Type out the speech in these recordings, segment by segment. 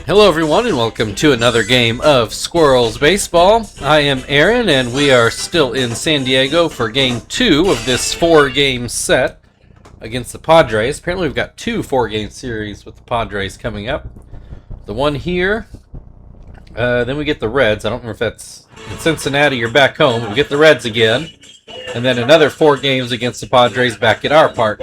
Hello everyone and welcome to another game of Squirrels Baseball. I am Aaron and we are still in San Diego for game 2 of this 4-game set against the Padres. Apparently we've got 2 4-game series with the Padres coming up. The one here, then we get the Reds. I don't remember if that's in Cincinnati or back home. We get the Reds again. And then another 4 games against the Padres back at our park.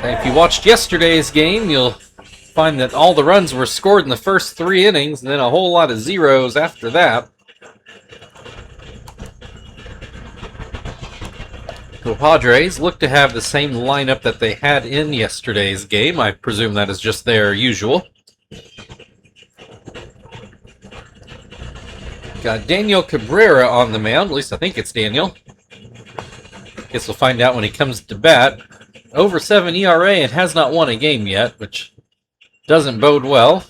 If you watched yesterday's game, you'll find that all the runs were scored in the first 3 innings, and then a whole lot of zeros after that. The Padres look to have the same lineup that they had in yesterday's game. I presume that is just their usual. Got Daniel Cabrera on the mound, at least I think it's Daniel. Guess we'll find out when he comes to bat. Over 7 ERA and has not won a game yet, which doesn't bode well.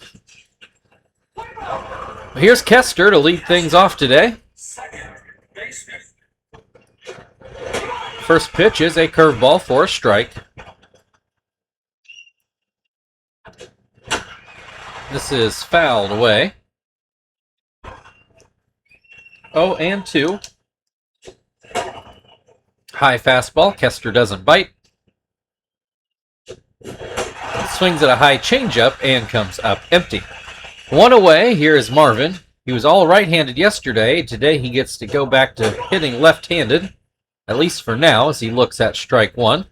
Here's Kester to lead things off today. First pitch is a curveball for a strike. This is fouled away. 0-2. High fastball. Kester doesn't bite. Swings at a high changeup and comes up empty. 1 away. Here is Marvin. He was all right-handed yesterday. Today he gets to go back to hitting left-handed, at least for now, as he looks at strike 1.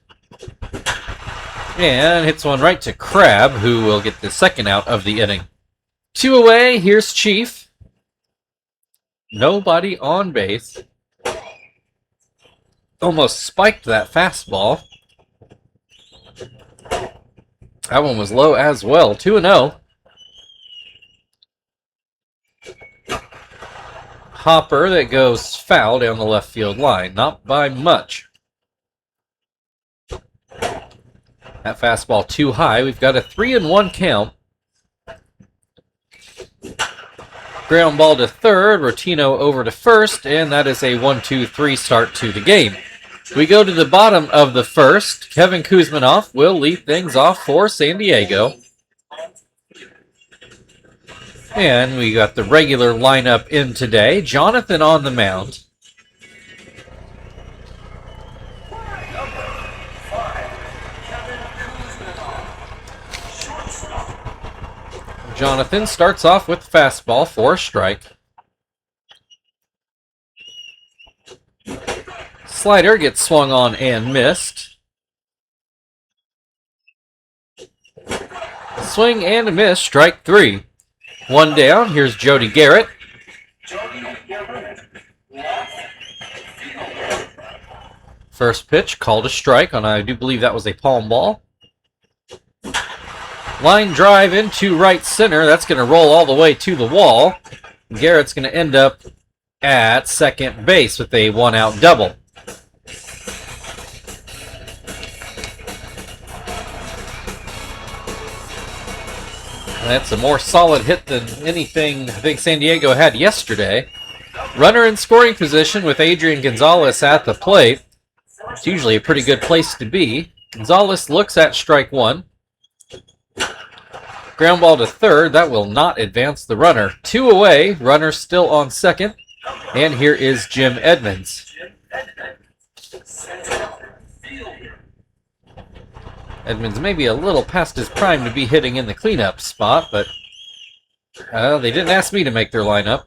And hits one right to Crab, who will get the second out of the inning. 2 away. Here's Chief. Nobody on base. Almost spiked that fastball. That one was low as well. 2-0. Hopper that goes foul down the left field line. Not by much. That fastball too high. We've got a 3-1 count. Ground ball to third. Rotino over to first. And that is a 1-2-3 start to the game. We go to the bottom of the first. Kevin Kuzminoff will lead things off for San Diego. And we got the regular lineup in today. Jonathan on the mound. Jonathan starts off with fastball for a strike. Slider gets swung on and missed. Swing and a miss, strike 3. 1 down, here's Jody Garrett. First pitch, called a strike on, I do believe that was a palm ball. Line drive into right center, that's going to roll all the way to the wall. Garrett's going to end up at second base with a 1-out double. That's a more solid hit than anything I think San Diego had yesterday. Runner in scoring position with Adrian Gonzalez at the plate. It's usually a pretty good place to be. Gonzalez looks at strike 1. Ground ball to third. That will not advance the runner. 2 away. Runner still on second. And here is Jim Edmonds. Edmonds may be a little past his prime to be hitting in the cleanup spot, but they didn't ask me to make their lineup.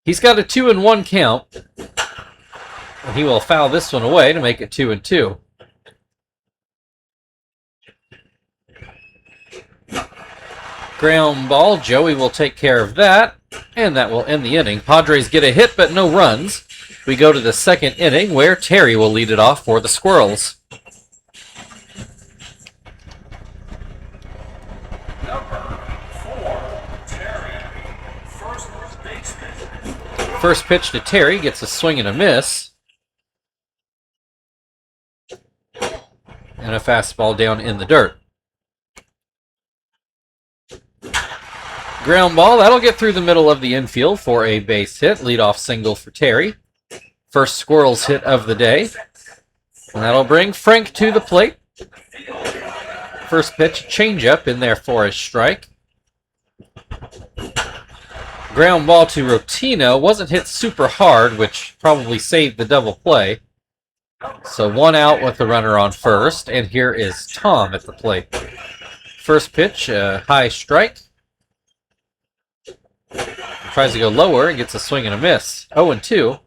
He's got a 2-1 count, and he will foul this one away to make it 2-2. Ground ball, Joey will take care of that, and that will end the inning. Padres get a hit, but no runs. We go to the second inning, where Terry will lead it off for the Squirrels. First pitch to Terry, gets a swing and a miss. And a fastball down in the dirt. Ground ball, that'll get through the middle of the infield for a base hit. Leadoff single for Terry. First Squirrels hit of the day. And that'll bring Frank to the plate. First pitch, changeup in there for a strike. Ground ball to Rotino. Wasn't hit super hard, which probably saved the double play. So 1 out with the runner on first. And here is Tom at the plate. First pitch, high strike. Tries to go lower and gets a swing and a miss. 0-2.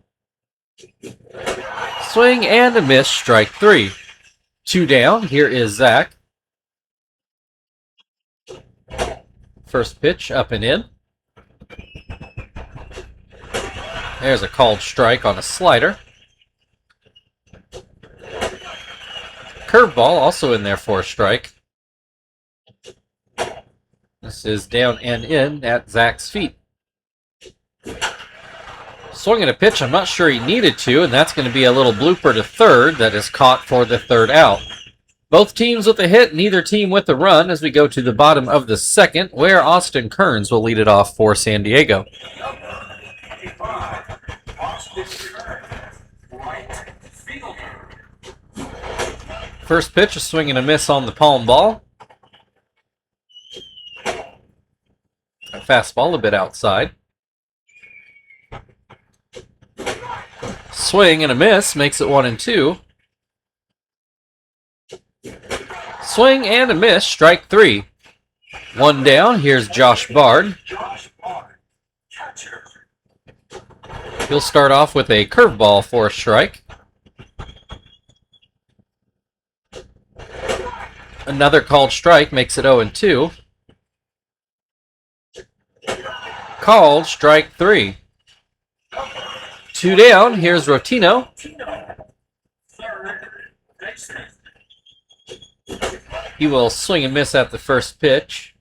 Swing and a miss, strike 3. 2 down, here is Zach. First pitch, up and in. There's a called strike on a slider. Curveball also in there for a strike. This is down and in at Zach's feet. Swinging a pitch, I'm not sure he needed to, and that's going to be a little blooper to third that is caught for the 3rd out. Both teams with a hit, neither team with a run as we go to the bottom of the 2nd, where Austin Kearns will lead it off for San Diego. First pitch, a swing and a miss on the palm ball. A fastball a bit outside. Swing and a miss makes it 1-2. Swing and a miss, strike 3. 1 down, here's Josh Bard. He'll start off with a curveball for a strike. Another called strike makes it 0-2. Called strike 3. 2 down, here's Rotino. He will swing and miss at the first pitch.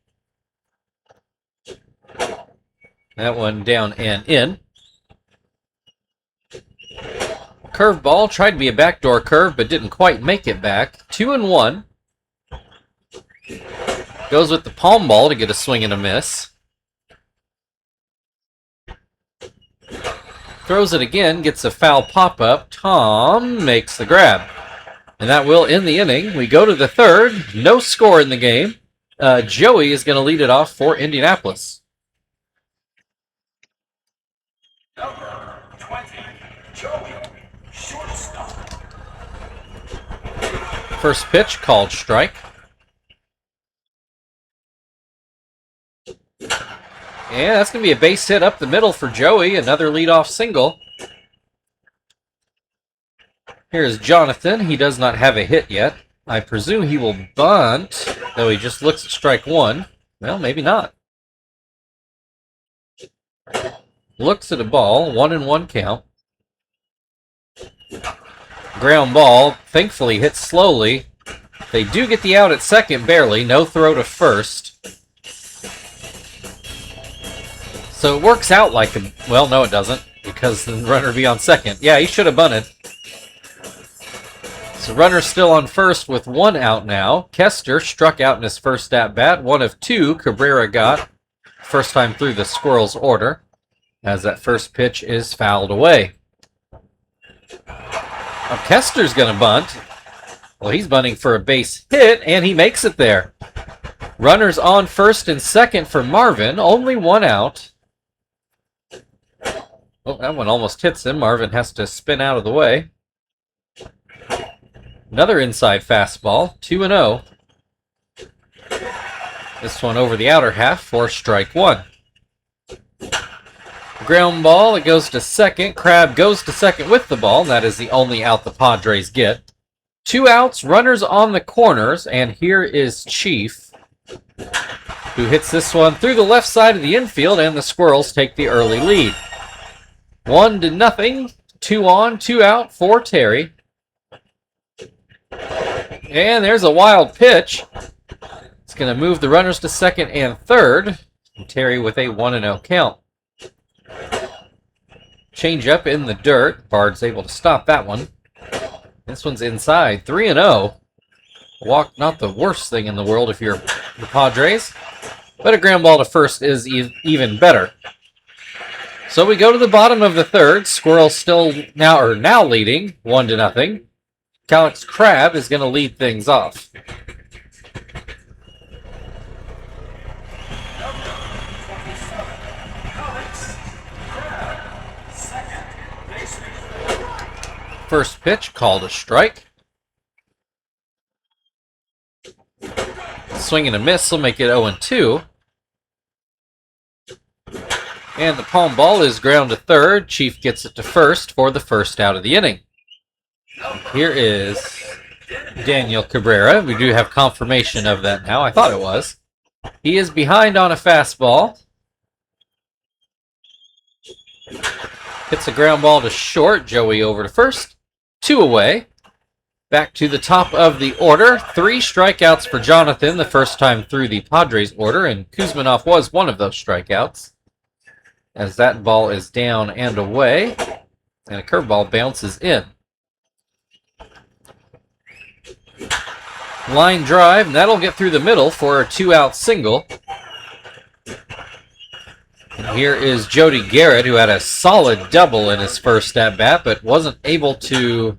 That one down and in. Curveball, tried to be a backdoor curve, but didn't quite make it back. 2-1. Goes with the palm ball to get a swing and a miss. Throws it again, gets a foul pop-up. Tom makes the grab. And that will end the inning. We go to the 3rd. No score in the game. Joey is going to lead it off for Indianapolis. Number 20, Joey, shortstop. First pitch, called strike. Yeah, that's going to be a base hit up the middle for Joey. Another leadoff single. Here's Jonathan. He does not have a hit yet. I presume he will bunt, though he just looks at strike 1. Well, maybe not. Looks at a ball. 1-1 count. Ground ball. Thankfully hits slowly. They do get the out at second, barely. No throw to first. So it works out like a... Well, no, it doesn't, because the runner will be on second. Yeah, he should have bunted. So runner's still on first with 1 out now. Kester struck out in his first at-bat. 1 of 2 Cabrera got. First time through the Squirrels order, as that first pitch is fouled away. Now Kester's going to bunt. Well, he's bunting for a base hit, and he makes it there. Runners on first and second for Marvin. Only 1 out. Oh, that one almost hits him. Marvin has to spin out of the way. Another inside fastball. 2-0. This one over the outer half for strike 1. Ground ball. It goes to second. Crab goes to second with the ball. That is the only out the Padres get. 2 outs. Runners on the corners. And here is Chief, who hits this one through the left side of the infield, and the Squirrels take the early lead. 1-0. 2 on, 2 out for Terry. And there's a wild pitch. It's going to move the runners to second and third. And Terry with a 1-0 count. Change up in the dirt. Bard's able to stop that one. This one's inside. 3-0. Walk, not the worst thing in the world if you're the Padres. But a ground ball to first is even better. So we go to the bottom of the third. Squirrels still now leading 1-0. Alex Crab is going to lead things off. First pitch called a strike. Swing and a miss will make it 0-2. And the palm ball is ground to third. Chief gets it to first for the first out of the inning. Here is Daniel Cabrera. We do have confirmation of that now. I thought it was. He is behind on a fastball. Hits a ground ball to short. Joey over to first. 2 away. Back to the top of the order. 3 strikeouts for Jonathan the first time through the Padres order, and Kuzmanov was one of those strikeouts. As that ball is down and away, and a curveball bounces in. Line drive, and that'll get through the middle for a 2-out single. And here is Jody Garrett, who had a solid double in his first at-bat, but wasn't able to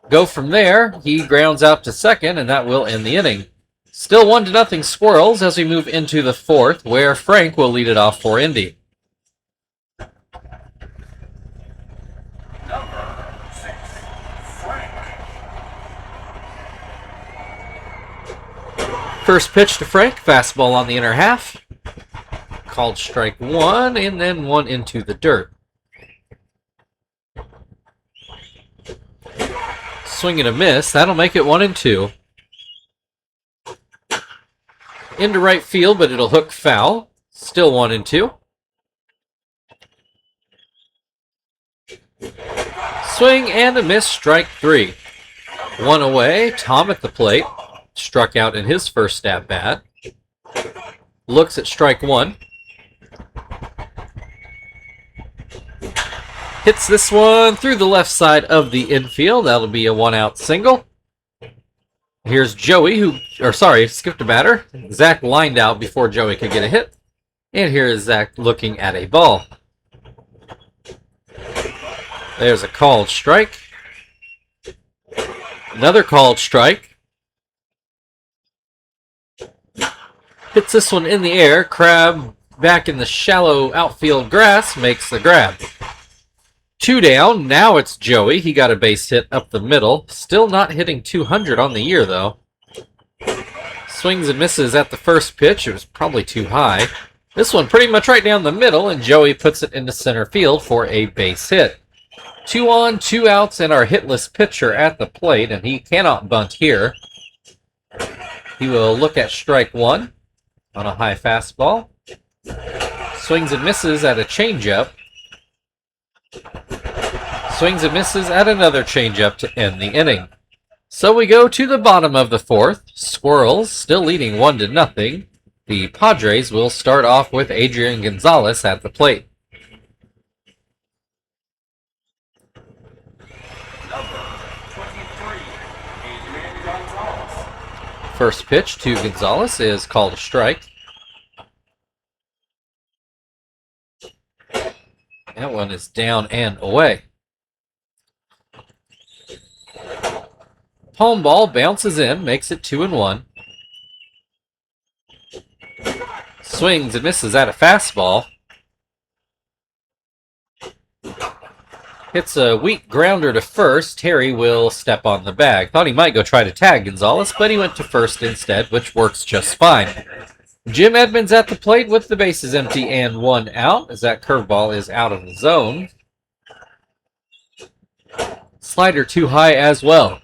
go from there. He grounds out to second, and that will end the inning. Still 1-0 Squirrels as we move into the fourth, where Frank will lead it off for Indy. First pitch to Frank, fastball on the inner half. Called strike 1, and then 1 into the dirt. Swing and a miss, that'll make it 1-2. Into right field, but it'll hook foul. Still 1-2. Swing and a miss, strike 3. 1 away, Tom at the plate. Struck out in his first at-bat. Looks at strike 1. Hits this one through the left side of the infield. That'll be a 1-out single. Here's Joey, skipped a batter. Zach lined out before Joey could get a hit. And here is Zach looking at a ball. There's a called strike. Another called strike. Hits this one in the air. Crab back in the shallow outfield grass makes the grab. 2 down. Now it's Joey. He got a base hit up the middle. Still not hitting 200 on the year, though. Swings and misses at the first pitch. It was probably too high. This one pretty much right down the middle, and Joey puts it into center field for a base hit. 2 on, 2 outs, and our hitless pitcher at the plate, and he cannot bunt here. He will look at strike 1 on a high fastball. Swings and misses at a changeup. Swings and misses at another changeup to end the inning. So we go to the bottom of the fourth. Squirrels still leading 1-0. The Padres will start off with Adrian Gonzalez at the plate. First pitch to Gonzalez is called a strike. That one is down and away. Palm ball bounces in, makes it 2-1. Swings and misses at a fastball. Hits a weak grounder to first. Terry will step on the bag. Thought he might go try to tag Gonzalez, but he went to first instead, which works just fine. Jim Edmonds at the plate with the bases empty and 1 out, as that curveball is out of the zone. Slider too high as well.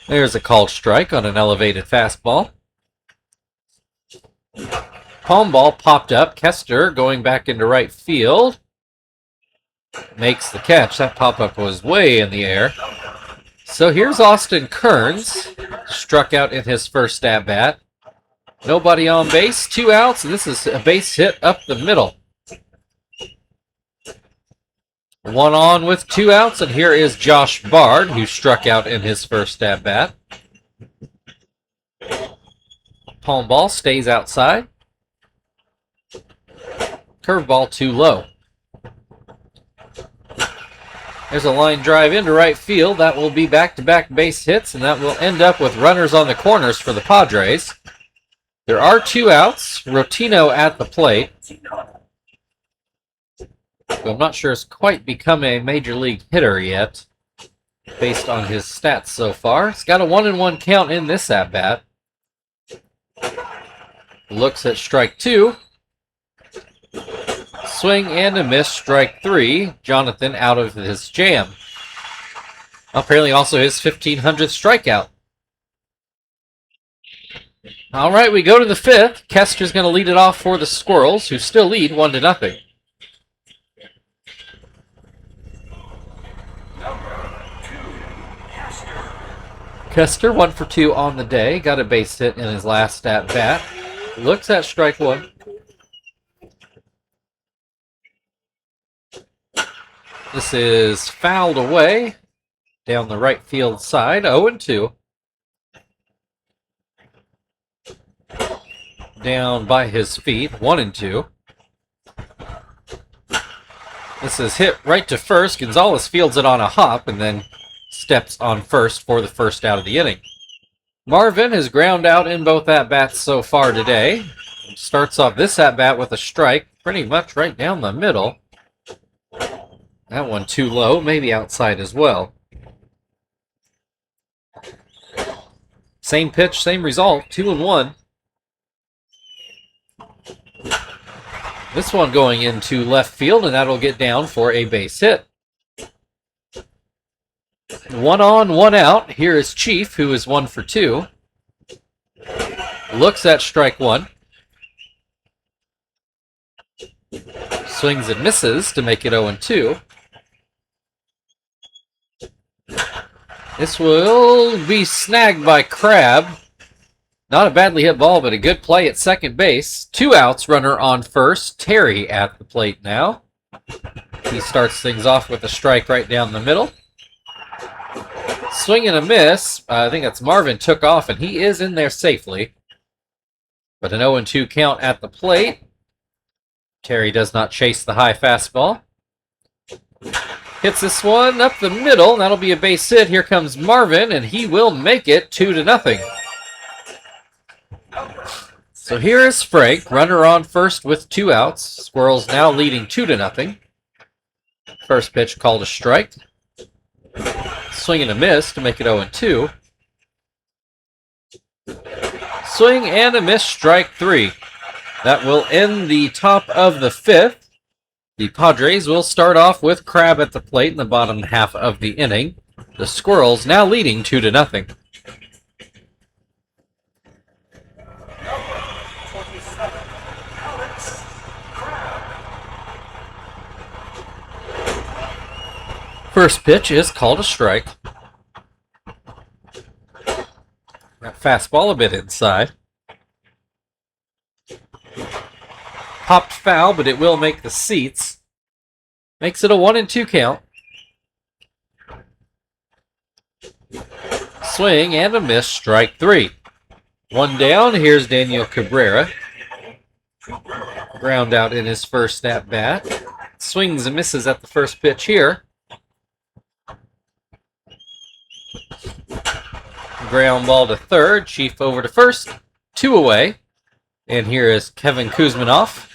There's a called strike on an elevated fastball. Palm ball popped up. Kester going back into right field. Makes the catch. That pop-up was way in the air. So here's Austin Kearns. Struck out in his first at-bat. Nobody on base. 2 outs, and this is a base hit up the middle. 1 on with 2 outs, and here is Josh Bard, who struck out in his first at-bat. Palm ball stays outside. Curveball too low. There's a line drive into right field. That will be back-to-back base hits, and that will end up with runners on the corners for the Padres. There are 2 outs. Rotino at the plate. I'm not sure it's quite become a major league hitter yet, based on his stats so far. He's got a 1-1 count in this at-bat. Looks at strike 2. Swing and a miss, strike 3. Jonathan out of his jam. Apparently also his 1500th strikeout. All right, we go to the 5th. Kester's going to lead it off for the Squirrels, who still lead 1-0. Kester 1 for 2 on the day. Got a base hit in his last at-bat. Looks at strike 1. This is fouled away down the right field side. 0-2. Down by his feet. 1-2. This is hit right to first. Gonzalez fields it on a hop and then steps on first for the first out of the inning. Marvin has ground out in both at-bats so far today. Starts off this at-bat with a strike pretty much right down the middle. That one too low, maybe outside as well. Same pitch, same result, 2-1. This one going into left field, and that'll get down for a base hit. 1 on, 1 out. Here is Chief, who is 1 for 2. Looks at strike 1. Swings and misses to make it 0-2. This will be snagged by Crab. Not a badly hit ball, but a good play at second base. 2 outs, runner on first. Terry at the plate now. He starts things off with a strike right down the middle. Swing and a miss. I think that's Marvin took off, and he is in there safely. But an 0-2 count at the plate. Terry does not chase the high fastball. Hits this one up the middle. That'll be a base hit. Here comes Marvin, and he will make it 2-0. So here is Frank, runner on first with 2 outs. Squirrels now leading 2-0. First pitch called a strike. Swing and a miss to make it 0-2. Swing and a miss, strike 3. That will end the top of the 5th. The Padres will start off with Crab at the plate in the bottom half of the inning. The Squirrels now leading 2-0. First pitch is called a strike. That fastball a bit inside. Popped foul, but it will make the seats. Makes it a 1-2 count. Swing and a miss, strike 3. 1 down, here's Daniel Cabrera. Ground out in his first at-bat. Swings and misses at the first pitch here. Ground ball to third, Chief over to first. 2 away. And here is Kevin Kuzminoff.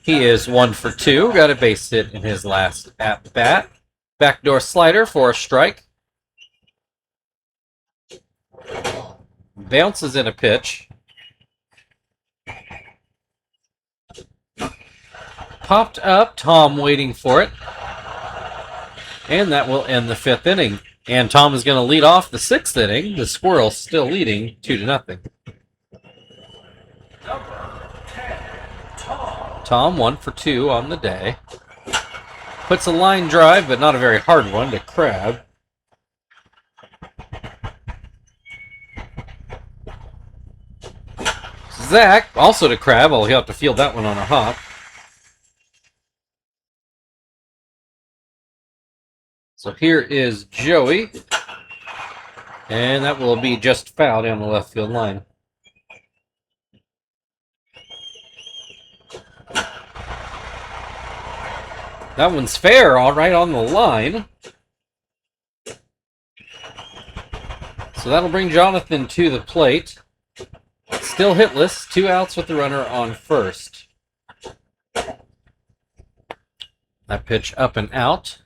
He is 1 for 2. Got a base hit in his last at-bat. Backdoor slider for a strike. Bounces in a pitch. Popped up. Tom waiting for it. And that will end the 5th inning. And Tom is going to lead off the 6th inning. The Squirrels still leading 2-0. Tom 1 for 2 on the day. Puts a line drive, but not a very hard one, to Crab. Zach, also to Crab, although he'll have to field that one on a hop. So here is Joey. And that will be just foul down the left field line. That one's fair, all right on the line. So that'll bring Jonathan to the plate. Still hitless, 2 outs with the runner on first. That pitch up and out.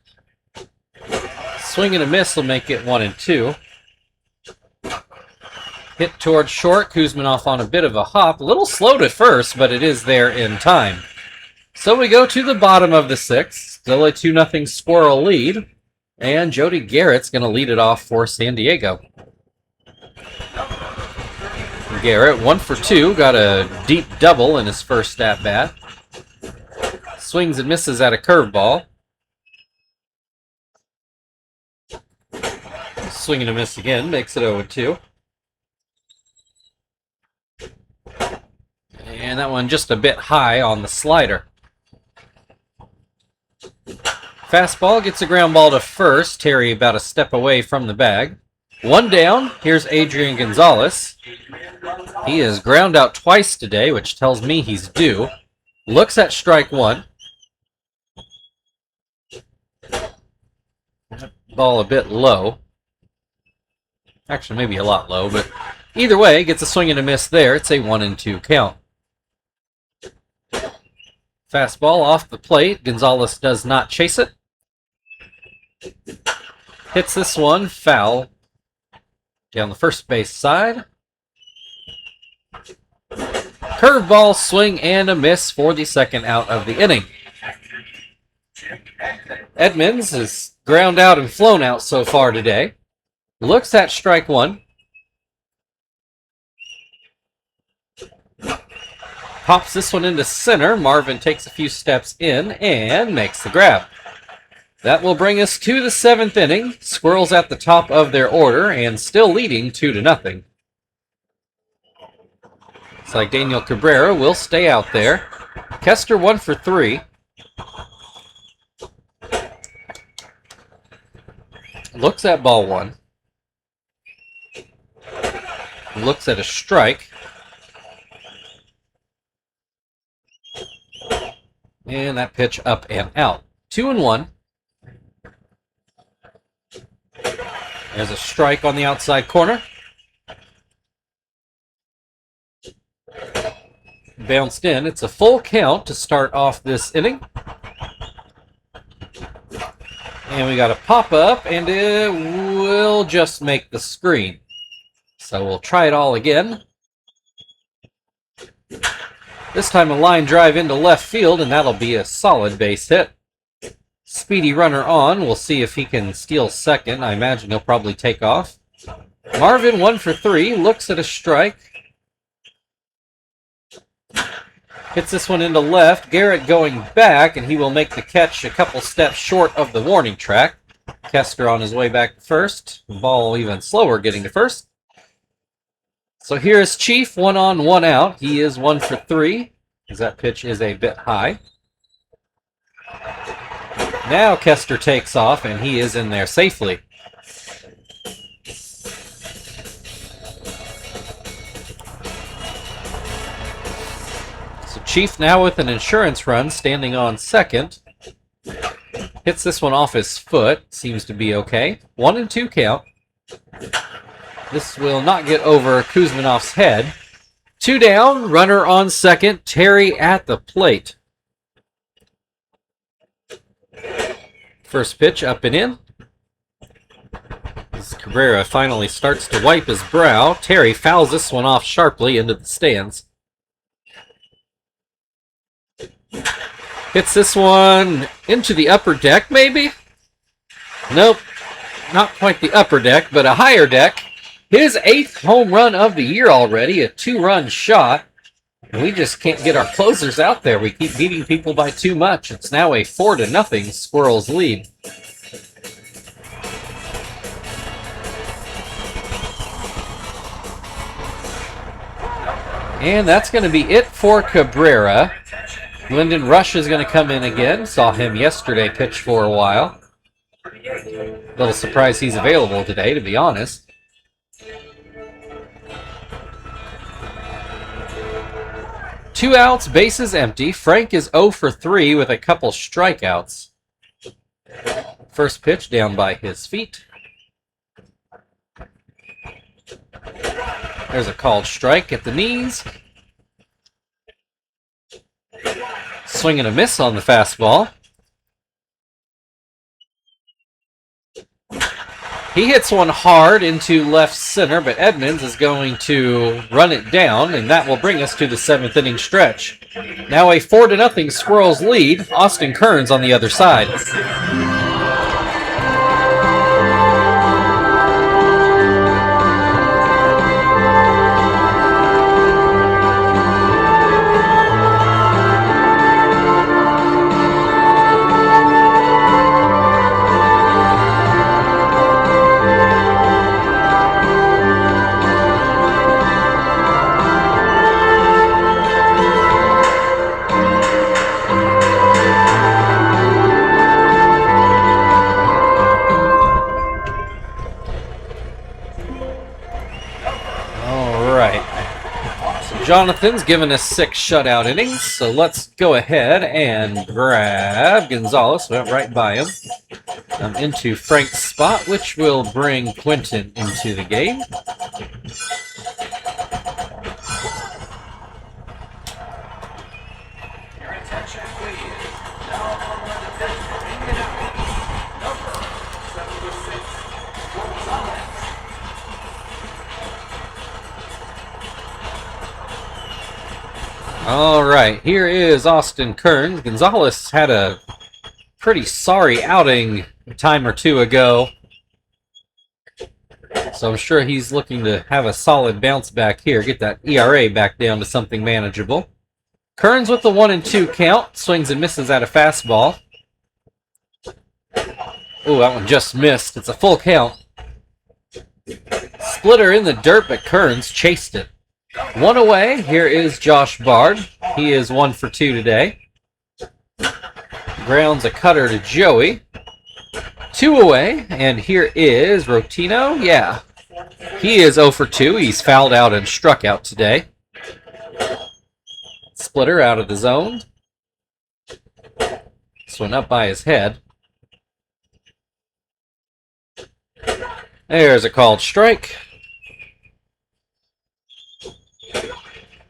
Swing and a miss will make it 1-2. Hit towards short, Kuzminoff on a bit of a hop. A little slow to first, but it is there in time. So we go to the bottom of the 6th. Still a 2-0 Squirrel lead. And Jody Garrett's going to lead it off for San Diego. Garrett, 1 for 2, got a deep double in his first at-bat. Swings and misses at a curveball. Swing and a miss again, makes it 0-2. And that one just a bit high on the slider. Fastball gets a ground ball to first. Terry about a step away from the bag. 1 down. Here's Adrian Gonzalez. He has ground out twice today, which tells me he's due. Looks at strike 1. Ball a bit low. Actually, maybe a lot low, but either way, gets a swing and a miss there. It's a 1-2 count. Fastball off the plate. Gonzalez does not chase it. Hits this one foul down the first base side. Curveball, swing, and a miss for the 2nd out of the inning. Edmonds has ground out and flown out so far today. Looks at strike 1. Pops this one into center. Marvin takes a few steps in and makes the grab. That will bring us to the 7th inning. Squirrels at the top of their order and still leading 2-0. Looks like Daniel Cabrera will stay out there. Kester 1 for 3. Looks at ball 1. Looks at a strike. And that pitch up and out. 2-1. There's a strike on the outside corner. Bounced in. It's a full count to start off this inning. And we got a pop-up, and it will just make the screen. So we'll try it all again. This time a line drive into left field, and that'll be a solid base hit. Speedy runner on. We'll see if he can steal second. I imagine he'll probably take off. Marvin 1 for 3. Looks at a strike. Hits this one into left. Garrett going back, and he will make the catch a couple steps short of the warning track. Kester on his way back to first. The ball even slower getting to first. So here's Chief, 1 on, 1 out. He is 1 for 3, as that pitch is a bit high. Now Kester takes off, and he is in there safely. So Chief now with an insurance run, standing on second. Hits this one off his foot. Seems to be okay. 1-2 count. This will not get over Kuzminoff's head. 2 down, runner on second. Terry at the plate. First pitch up and in. As Cabrera finally starts to wipe his brow, Terry fouls this one off sharply into the stands. Hits this one into the upper deck, maybe? Nope, not quite the upper deck, but a higher deck. His 8th home run of the year already, a 2-run shot. And we just can't get our closers out there. We keep beating people by too much. It's now a 4-0 Squirrels lead. And that's going to be it for Cabrera. Lyndon Rush is going to come in again. Saw him yesterday pitch for a while. Little surprised he's available today, to be honest. Two outs, bases empty. Frank is 0 for 3 with a couple strikeouts. First pitch down by his feet. There's a called strike at the knees. Swing and a miss on the fastball. He hits one hard into left center, but Edmonds is going to run it down, and that will bring us to the 7th inning stretch. Now a 4-0 Squirrels lead. Austin Kearns on the other side. Jonathan's given us 6 shutout innings, so let's go ahead and grab Gonzalez. Went right by him. Into Frank's spot, which will bring Quentin into the game. Your attention, please. Now on the pitch for Indianapolis, number 76, Gonzalez. All right, here is Austin Kearns. Gonzalez had a pretty sorry outing a time or two ago, so I'm sure he's looking to have a solid bounce back here, get that ERA back down to something manageable. Kearns with the 1-2 count, swings and misses at a fastball. Oh, that one just missed. It's a full count. Splitter in the dirt, but Kearns chased it. 1 away. Here is Josh Bard. He is 1 for 2 today. Grounds a cutter to Joey. 2 away, and here is Rotino. Yeah, he is 0 for 2. He's fouled out and struck out today. Splitter out of the zone. This one up by his head. There's a called strike.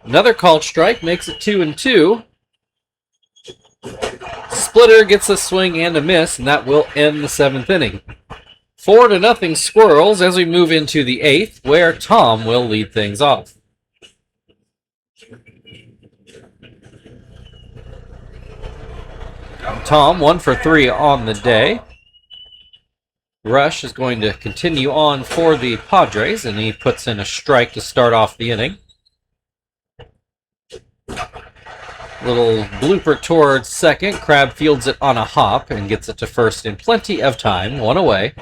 Another called strike makes it 2-2. Splitter gets a swing and a miss, and that will end the 7th inning. 4-0 Squirrels as we move into the 8th, where Tom will lead things off. Tom 1 for 3 on the day. Rush is going to continue on for the Padres, and he puts in a strike to start off the inning. Little blooper towards second. Crab fields it on a hop and gets it to first in plenty of time. 1 away.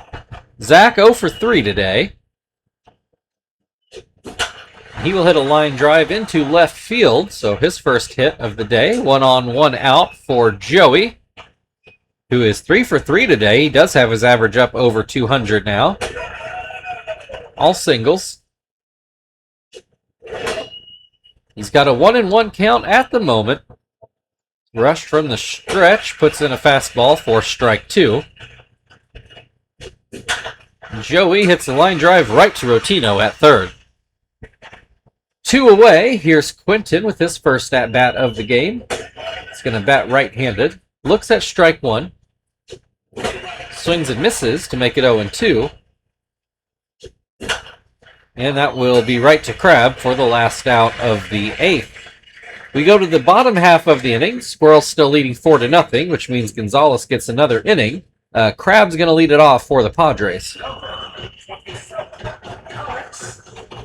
Zach 0 for 3 today. He will hit a line drive into left field, so his first hit of the day. 1 on, 1 out for Joey, who is 3 for 3 today. He does have his average up over 200 now. All singles. He's got a 1-1 count at the moment. Rush from the stretch puts in a fastball for strike 2. Joey hits the line drive right to Rotino at third. 2 away. Here's Quentin with his first at-bat of the game. He's going to bat right-handed. Looks at strike 1. Swings and misses to make it 0-2. And that will be right to Crab for the last out of the 8th. We go to the bottom half of the inning. Squirrels still leading 4-0, which means Gonzalez gets another inning. Crab's going to lead it off for the Padres.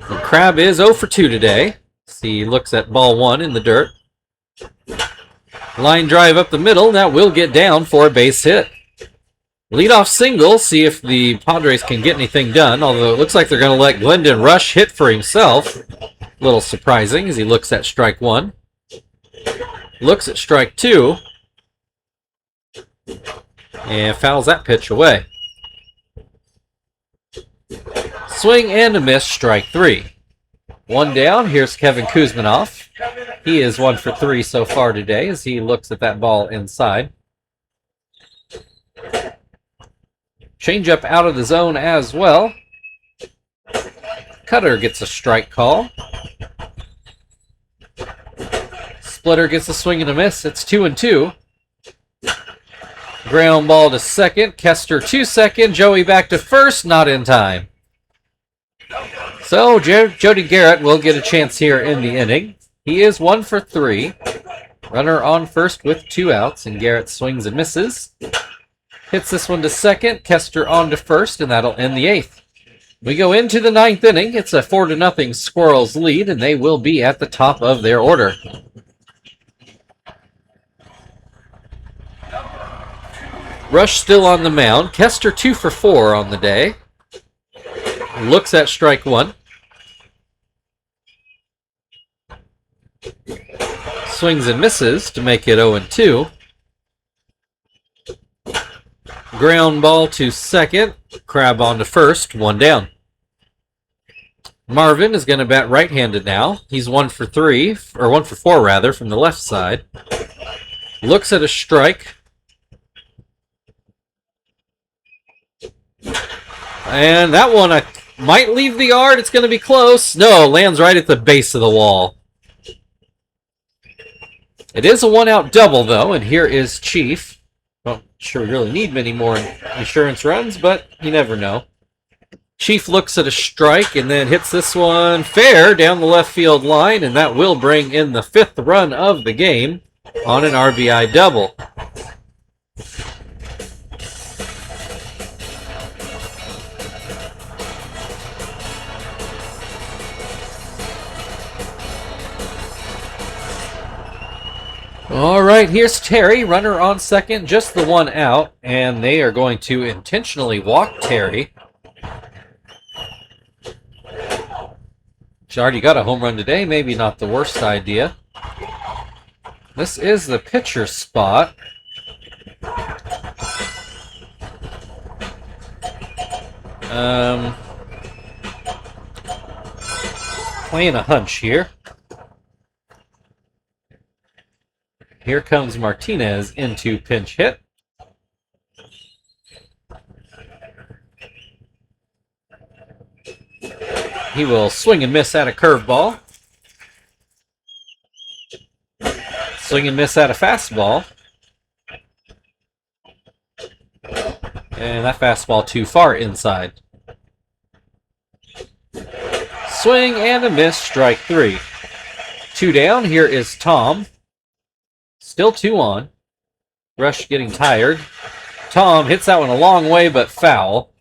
And Crab is 0 for 2 today. He looks at ball 1 in the dirt. Line drive up the middle. That will get down for a base hit. Leadoff single, see if the Padres can get anything done, although it looks like they're going to let Glendon Rush hit for himself. A little surprising as he looks at strike 1. Looks at strike 2. And fouls that pitch away. Swing and a miss, strike 3. 1 down, here's Kevin Kuzminoff. He is 1 for 3 so far today as he looks at that ball inside. Changeup out of the zone as well. Cutter gets a strike call. Splitter gets a swing and a miss. It's 2-2. Ground ball to second. Kester to second. Joey back to first. Not in time. So Jody Garrett will get a chance here in the inning. He is 1 for 3. Runner on first with 2 outs, and Garrett swings and misses. Hits this one to second. Kester on to first, and that'll end the 8th. We go into the 9th inning. It's a 4-0 Squirrels lead, and they will be at the top of their order. Rush still on the mound. Kester 2 for 4 on the day. Looks at strike 1. Swings and misses to make it 0-2. Ground ball to second. Crab on to first. 1 down. Marvin is going to bat right-handed now. He's 1 for 3, or 1 for 4 rather, from the left side. Looks at a strike. And that one might leave the yard. It's going to be close. No, lands right at the base of the wall. It is a 1-out double, though, and here is Chief. Not sure we really need many more insurance runs, but you never know. Chief looks at a strike and then hits this one fair down the left field line, and that will bring in the 5th run of the game on an RBI double. All right, here's Terry, runner on second, just the 1 out, and they are going to intentionally walk Terry. He's already got a home run today, maybe not the worst idea. This is the pitcher spot. Playing a hunch here. Here comes Martinez into pinch hit. He will swing and miss at a curveball. Swing and miss at a fastball. And that fastball too far inside. Swing and a miss, strike 3. 2 down, here is Tom. Still 2 on. Rush getting tired. Tom hits that one a long way, but foul.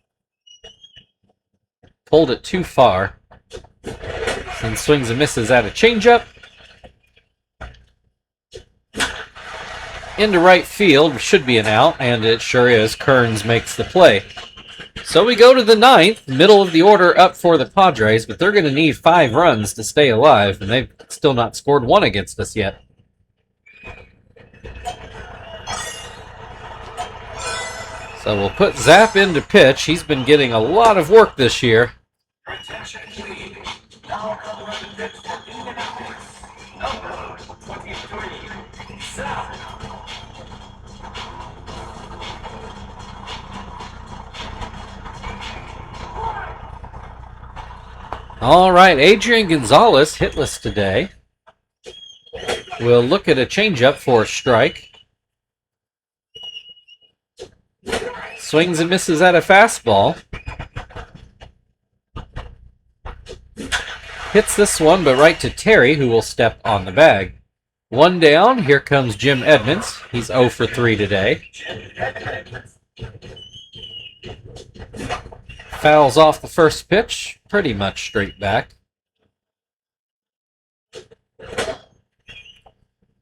Pulled it too far. And swings and misses at a changeup. Into right field, should be an out, and it sure is. Kearns makes the play. So we go to the 9th, middle of the order up for the Padres, but they're going to need 5 runs to stay alive, and they've still not scored 1 against us yet. So we'll put Zapp into pitch. He's been getting a lot of work this year. Attention, please. Now come on the pitch for Indianapolis. Number 23, Zapp. All right, Adrian Gonzalez hitless today. We'll look at a changeup for a strike. Swings and misses at a fastball. Hits this one, but right to Terry, who will step on the bag. 1 down, here comes Jim Edmonds. He's 0 for 3 today. Fouls off the first pitch, pretty much straight back.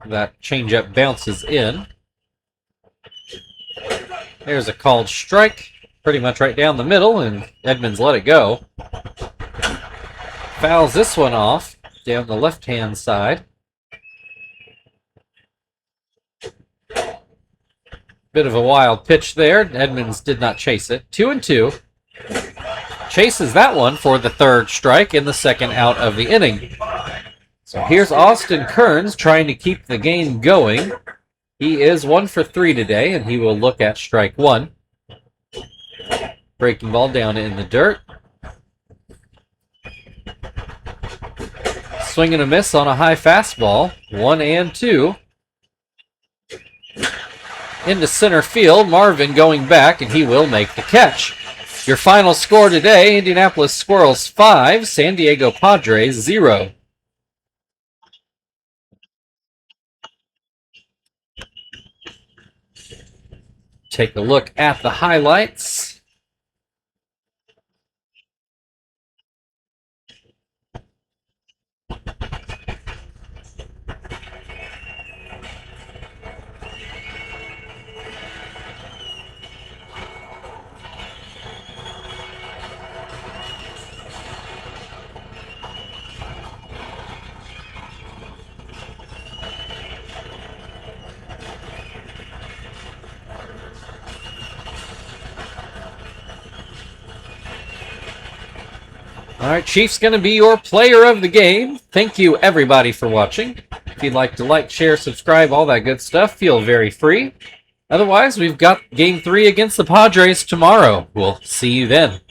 That changeup bounces in. There's a called strike, pretty much right down the middle, and Edmonds let it go. Fouls this one off down the left-hand side. Bit of a wild pitch there. Edmonds did not chase it. 2-2. Chases that one for the 3rd strike and the 2nd out of the inning. So here's Austin Kearns trying to keep the game going. He is 1 for 3 today, and he will look at strike 1. Breaking ball down in the dirt. Swing and a miss on a high fastball. 1-2. Into center field. Marvin going back, and he will make the catch. Your final score today, Indianapolis Squirrels 5, San Diego Padres 0. Take a look at the highlights. All right, Chief's going to be your player of the game. Thank you, everybody, for watching. If you'd like to like, share, subscribe, all that good stuff, feel very free. Otherwise, we've got Game 3 against the Padres tomorrow. We'll see you then.